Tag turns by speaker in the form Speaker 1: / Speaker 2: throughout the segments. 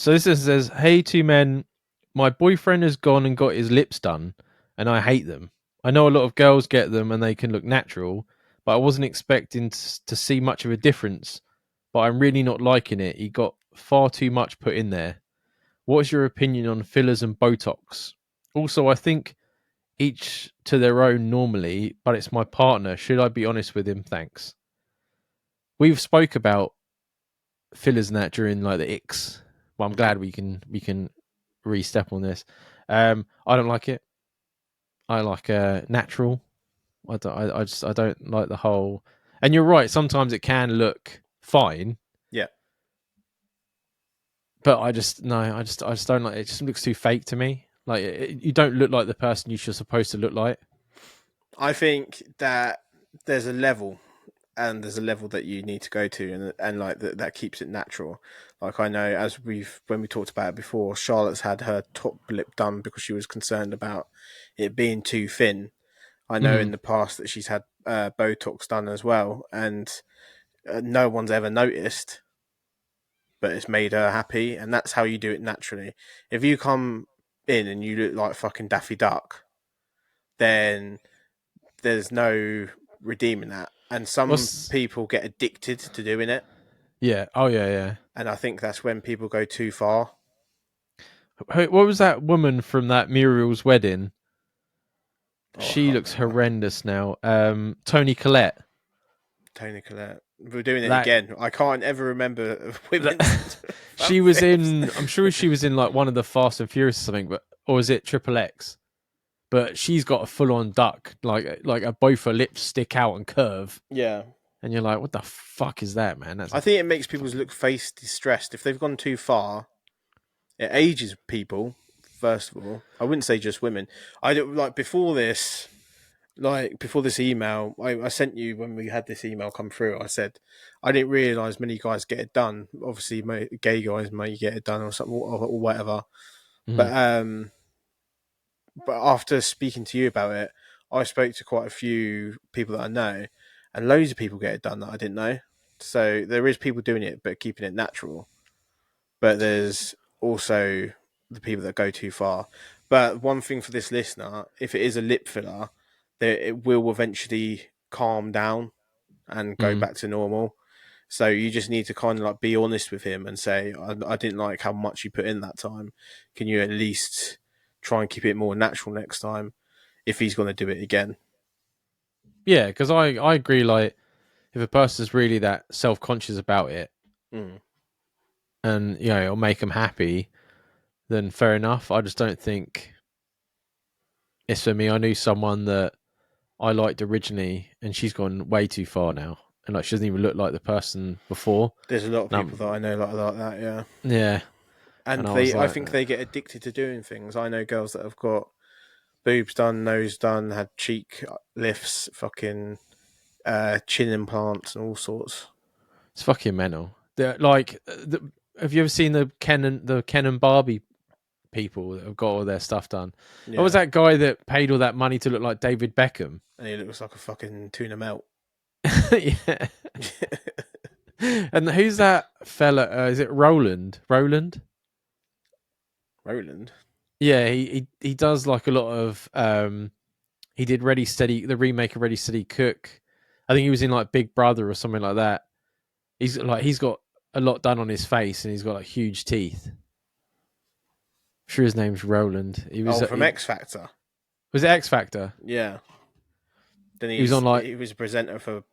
Speaker 1: So this says, "Hey, two men. My boyfriend has gone and got his lips done, and I hate them. I know a lot of girls get them and they can look natural, but I wasn't expecting to see much of a difference. But I'm really not liking it. He got far too much put in there. What is your opinion on fillers and Botox? Also, I think each to their own normally, but it's my partner. Should I be honest with him? Thanks." We've spoke about fillers and that during like the icks. Well, I'm glad we can re-step on this. I don't like it. I like natural. I don't like the whole. And you're right. Sometimes it can look fine,
Speaker 2: Yeah.
Speaker 1: but I just don't like it. It just looks too fake to me. Like you don't look like the person you're supposed to look like.
Speaker 2: I think that there's a level, and there's a level that you need to go to, and like that keeps it natural. Like I know, as when we talked about it before, Charlotte's had her top lip done because she was concerned about it being too thin. I know
Speaker 1: Mm.
Speaker 2: in the past that she's had Botox done as well, and no one's ever noticed, but it's made her happy, and that's how you do it naturally. If you come in and you look like fucking Daffy Duck, then there's no redeeming that. And some
Speaker 1: What's
Speaker 2: people get addicted to doing it,
Speaker 1: Yeah? Oh yeah, yeah.
Speaker 2: and I think that's when people go too far.
Speaker 1: What was that woman from that Muriel's wedding?
Speaker 2: Oh, I
Speaker 1: She
Speaker 2: can't
Speaker 1: looks
Speaker 2: remember.
Speaker 1: horrendous now. Tony Collette.
Speaker 2: Tony Collette. We're doing it
Speaker 1: That
Speaker 2: again. I can't ever remember women's
Speaker 1: that
Speaker 2: fun
Speaker 1: she was
Speaker 2: films.
Speaker 1: in. I'm sure she was in like one of the Fast and Furious or something, but or is it Triple X? But she's got a full on duck, like both her lips stick out and curve,
Speaker 2: Yeah.
Speaker 1: and you're like, what the fuck is that, man? That's
Speaker 2: I think it makes people look face distressed. If they've gone too far, it ages people. First of all, I wouldn't say just women. I don't like before this email I sent you when we had this email come through. I said I didn't realize many guys get it done. Obviously, gay guys may get it done or something or whatever.
Speaker 1: mm,
Speaker 2: But after speaking to you about it, I spoke to quite a few people that I know, and loads of people get it done that I didn't know. So there is people doing it, but keeping it natural. But there's also the people that go too far. But one thing for this listener, if it is a lip filler, it will eventually calm down and go
Speaker 1: mm.
Speaker 2: back to normal. So you just need to kind of like be honest with him and say, I didn't like how much you put in that time. Can you at least try and keep it more natural next time if he's going to do it again?
Speaker 1: Yeah, because I agree. Like, if a person's really that self conscious about it,
Speaker 2: Mm.
Speaker 1: and it'll make them happy, then fair enough. I just don't think it's for me. I knew someone that I liked originally, and she's gone way too far now, and like she doesn't even look like the person before.
Speaker 2: There's a lot of
Speaker 1: And
Speaker 2: people that I know like that, yeah.
Speaker 1: yeah,
Speaker 2: And
Speaker 1: and I was
Speaker 2: I
Speaker 1: like,
Speaker 2: think they get addicted to doing things. I know girls that have got boobs done, nose done, had cheek lifts, fucking chin implants, and all sorts.
Speaker 1: it's fucking mental. Have you ever seen the Ken and Barbie people that have got all their stuff done? What was
Speaker 2: Yeah,
Speaker 1: that guy that paid all that money to look like David Beckham?
Speaker 2: and he looks like a fucking tuna melt.
Speaker 1: Yeah. And who's that fella? Is it Roland? Roland?
Speaker 2: Roland.
Speaker 1: Yeah, he does like a lot of. He did Ready Steady, the remake of Ready Steady Cook. I think he was in like Big Brother or something like that. He's got a lot done on his face and he's got like huge teeth. I'm sure his name's Roland. He was
Speaker 2: Oh, from
Speaker 1: he,
Speaker 2: X Factor.
Speaker 1: was it X Factor?
Speaker 2: Yeah. Then
Speaker 1: He was on like
Speaker 2: he was a presenter for.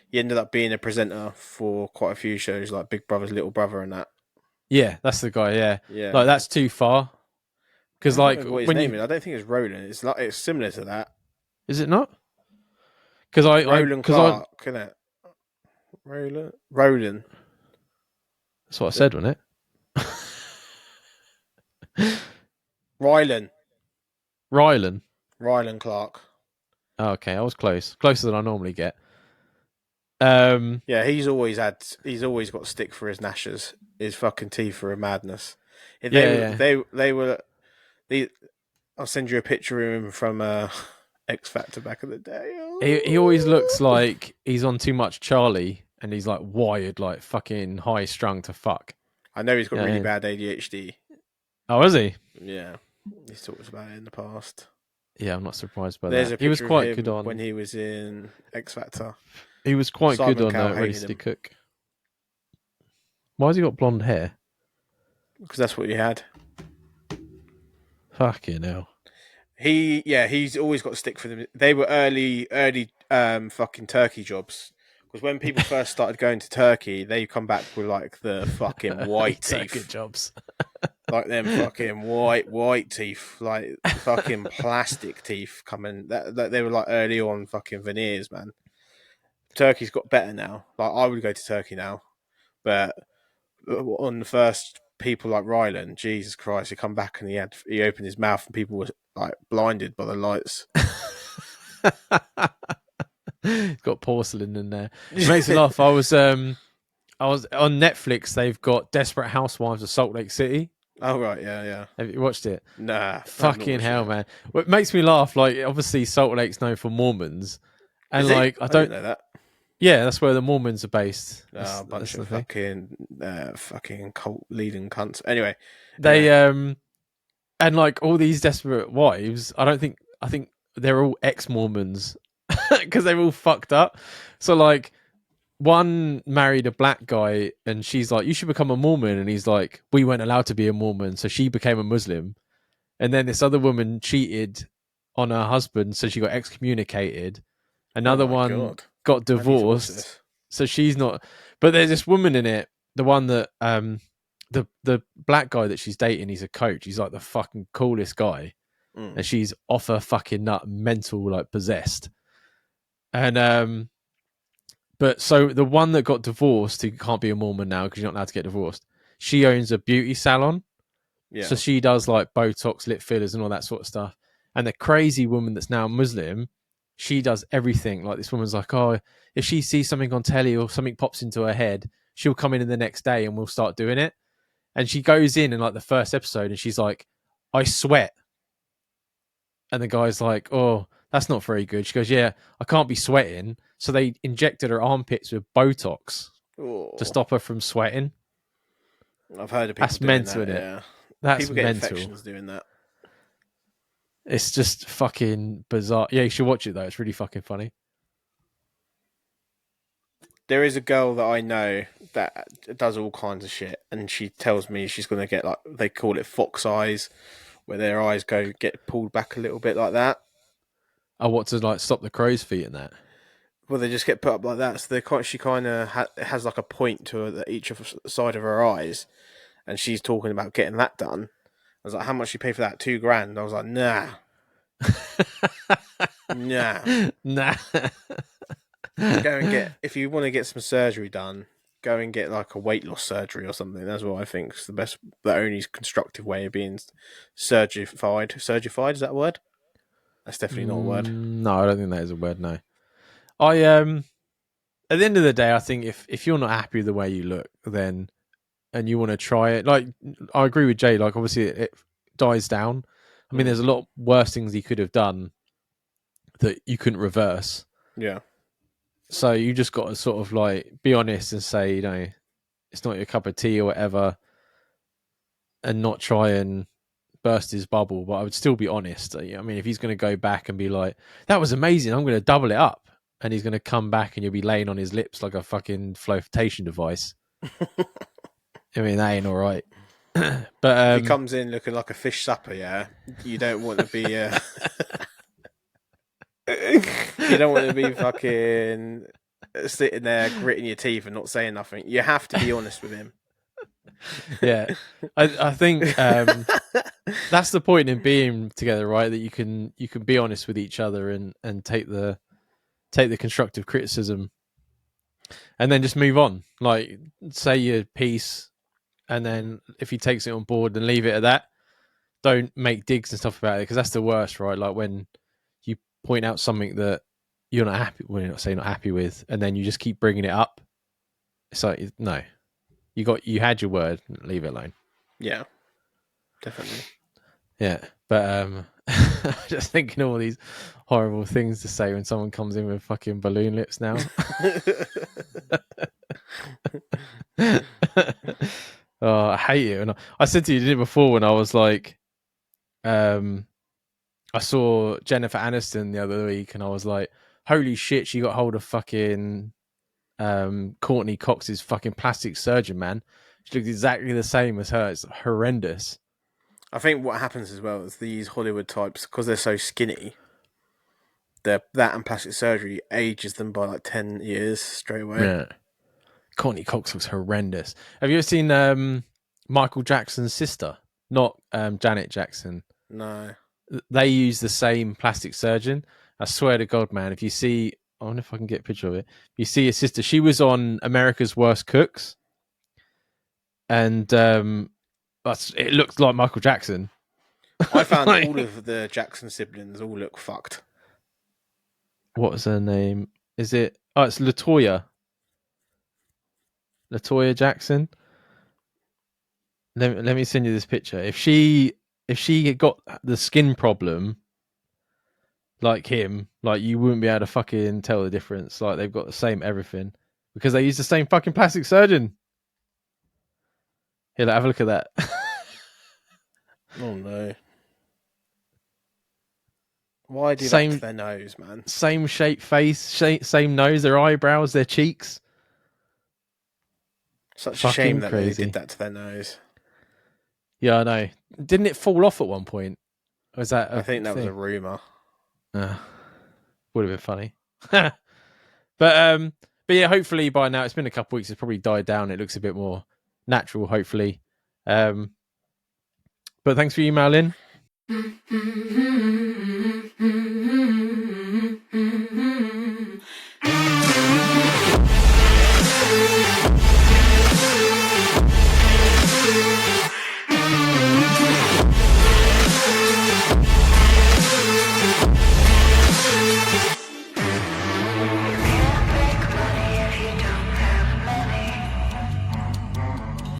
Speaker 2: He ended up being a presenter for quite a few shows like Big Brother's Little Brother and that.
Speaker 1: yeah, that's the guy. Yeah,
Speaker 2: Yeah.
Speaker 1: like that's too far
Speaker 2: I
Speaker 1: because
Speaker 2: can't
Speaker 1: like
Speaker 2: remember what his
Speaker 1: when
Speaker 2: name
Speaker 1: you
Speaker 2: is. I don't think it's Roland. It's similar to that.
Speaker 1: is it not? Because I
Speaker 2: Roland
Speaker 1: because I
Speaker 2: Clark, isn't it? Roland.
Speaker 1: that's what I said, wasn't it?
Speaker 2: Rylan.
Speaker 1: Rylan.
Speaker 2: Rylan Clark.
Speaker 1: Oh, okay, I was closer than I normally get.
Speaker 2: Yeah, he's always got stick for his gnashers. His fucking teeth are a madness. If
Speaker 1: Yeah, yeah.
Speaker 2: they were they I'll send you a picture of him from X Factor back in the day.
Speaker 1: He always looks
Speaker 2: Oh.
Speaker 1: like he's on too much Charlie, and he's like wired, like fucking high strung to fuck.
Speaker 2: I know he's got really
Speaker 1: Yeah.
Speaker 2: bad ADHD.
Speaker 1: Oh, is he?
Speaker 2: Yeah, he's talked about it in the past.
Speaker 1: Yeah, I'm not surprised by
Speaker 2: There's
Speaker 1: that.
Speaker 2: a
Speaker 1: He was
Speaker 2: picture of
Speaker 1: quite good
Speaker 2: him when
Speaker 1: on.
Speaker 2: he was in X Factor.
Speaker 1: He was quite good
Speaker 2: Simon
Speaker 1: on
Speaker 2: Cowell
Speaker 1: Ready
Speaker 2: hated
Speaker 1: Steady
Speaker 2: him
Speaker 1: Cook. Why has he got blonde hair?
Speaker 2: because that's what he had.
Speaker 1: Fucking hell.
Speaker 2: He's always got to stick for them. They were early fucking Turkey jobs. Because when people first started going to Turkey, they come back with like the fucking white
Speaker 1: Good
Speaker 2: teeth.
Speaker 1: jobs.
Speaker 2: Like them fucking white teeth, like fucking plastic teeth coming. That they were like early on fucking veneers, man. Turkey's got better now. Like I would go to Turkey now, but on the first people like Ryland, Jesus Christ, he come back and he opened his mouth and people were like blinded by the lights.
Speaker 1: It's got porcelain in there. It makes me laugh. I was on Netflix. They've got Desperate Housewives of Salt Lake City.
Speaker 2: Oh right, yeah.
Speaker 1: Have you watched it?
Speaker 2: Nah,
Speaker 1: Fucking hell, man! What makes me laugh? Like, obviously, Salt Lake's known for Mormons, and
Speaker 2: Is
Speaker 1: like,
Speaker 2: it?
Speaker 1: I
Speaker 2: didn't
Speaker 1: don't.
Speaker 2: know that.
Speaker 1: Yeah, that's where the Mormons are based.
Speaker 2: A bunch
Speaker 1: That's the
Speaker 2: of
Speaker 1: thing.
Speaker 2: fucking cult leading cunts. Anyway,
Speaker 1: They and like all these desperate wives. I think they're all ex-Mormons because they're all fucked up. So like, one married a black guy and she's like, you should become a Mormon, and he's like, we weren't allowed to be a Mormon, so she became a Muslim. And then this other woman cheated on her husband, so she got excommunicated.
Speaker 2: oh
Speaker 1: Another
Speaker 2: my
Speaker 1: one
Speaker 2: god,
Speaker 1: got
Speaker 2: I need to watch
Speaker 1: divorced,
Speaker 2: this.
Speaker 1: so she's not. But there's this woman in it, the one that the black guy that she's dating, he's a coach, he's like the fucking coolest guy, and she's off her fucking nut, mental, like possessed. And but so the one that got divorced, who can't be a Mormon now because you're not allowed to get divorced, she owns a beauty salon.
Speaker 2: Yeah.
Speaker 1: So she does like Botox, lip fillers, and all that sort of stuff. And the crazy woman that's now Muslim, she does everything. Like, this woman's like, oh, if she sees something on telly or something pops into her head, she'll come in the next day and we'll start doing it. And she goes in like the first episode and she's like, I sweat. And the guy's like, oh, that's not very good. She goes, yeah, I can't be sweating. So they injected her armpits with Botox to stop her from sweating.
Speaker 2: I've heard of people
Speaker 1: That's
Speaker 2: doing
Speaker 1: mental,
Speaker 2: that.
Speaker 1: isn't it?
Speaker 2: Yeah.
Speaker 1: That's
Speaker 2: People get
Speaker 1: mental.
Speaker 2: infections doing that.
Speaker 1: It's just fucking bizarre. Yeah, you should watch it though. It's really fucking funny.
Speaker 2: There is a girl that I know that does all kinds of shit, and she tells me she's going to get, like, they call it fox eyes, where their eyes get pulled back a little bit like that.
Speaker 1: I want to like stop the crow's feet and that.
Speaker 2: Well, they just get put up like that, so she kind of has like a point to each side of her eyes, and she's talking about getting that done. I was like, how much you pay for that? $2,000. I was like, nah.
Speaker 1: Nah.
Speaker 2: Go and get, if you want to get some surgery done, go and get like a weight loss surgery or something. That's what I think is the only constructive way of being surgified. Surgified, is that a word? That's definitely not a word.
Speaker 1: No, I don't think that is a word. No, I at the end of the day, I think if you're not happy with the way you look, then and you want to try it, like, I agree with Jay. Like, obviously, it dies down. I mean, there's a lot worse things he could have done that you couldn't reverse.
Speaker 2: Yeah.
Speaker 1: So you just got to sort of like be honest and say, you know, it's not your cup of tea or whatever, and not try and burst his bubble. But I would still be honest. I mean, if he's going to go back and be like, that was amazing, I'm going to double it up, and he's going to come back and you'll be laying on his lips like a fucking flotation device. I mean, that ain't all right. But
Speaker 2: if he comes in looking like a fish supper, yeah, you don't want to be you don't want to be fucking sitting there gritting your teeth and not saying nothing. You have to be honest with him.
Speaker 1: Yeah, I think that's the point in being together, right? That you can be honest with each other and take the constructive criticism, and then just move on. Like, say your piece, and then if he takes it on board, then leave it at that. Don't make digs and stuff about it, because that's the worst, right? Like when you point out something that you're not happy, well, you're not saying not happy with, and then you just keep bringing it up. It's like, no, you had your word, leave it alone.
Speaker 2: Yeah, definitely.
Speaker 1: Yeah, but just thinking all these horrible things to say when someone comes in with fucking balloon lips now. Oh, I hate it. And I said to you, did it before when I was like, I saw Jennifer Aniston the other week, and I was like, holy shit, she got hold of fucking Courtney Cox's fucking plastic surgeon, man. She looks exactly the same as her. It's horrendous.
Speaker 2: I think what happens as well is these Hollywood types, because they're so skinny, that and plastic surgery ages them by like 10 years straight away.
Speaker 1: Yeah. Courtney Cox looks horrendous. Have you ever seen Michael Jackson's sister? Not Janet Jackson.
Speaker 2: No.
Speaker 1: They use the same plastic surgeon. I swear to God, man, if you see, I wonder if I can get a picture of it. If you see his sister, she was on America's Worst Cooks. And it looks like Michael Jackson.
Speaker 2: I found all of the Jackson siblings all look fucked.
Speaker 1: What was her name? Is it? Oh, it's Latoya. Latoya Jackson. Let me send you this picture. If she got the skin problem like him, like you wouldn't be able to fucking tell the difference. Like they've got the same everything because they use the same fucking plastic surgeon. Here, have a look at that.
Speaker 2: Oh no. Why do that to their nose, man?
Speaker 1: Same shape face, same nose, their eyebrows, their cheeks.
Speaker 2: Such a shame that they did that to their nose.
Speaker 1: Yeah, I know. Didn't it fall off at one point? Or was that?
Speaker 2: I think that was a rumor.
Speaker 1: Would have been funny. But yeah, hopefully by now it's been a couple of weeks. It's probably died down. It looks a bit more natural, hopefully. But thanks for emailing.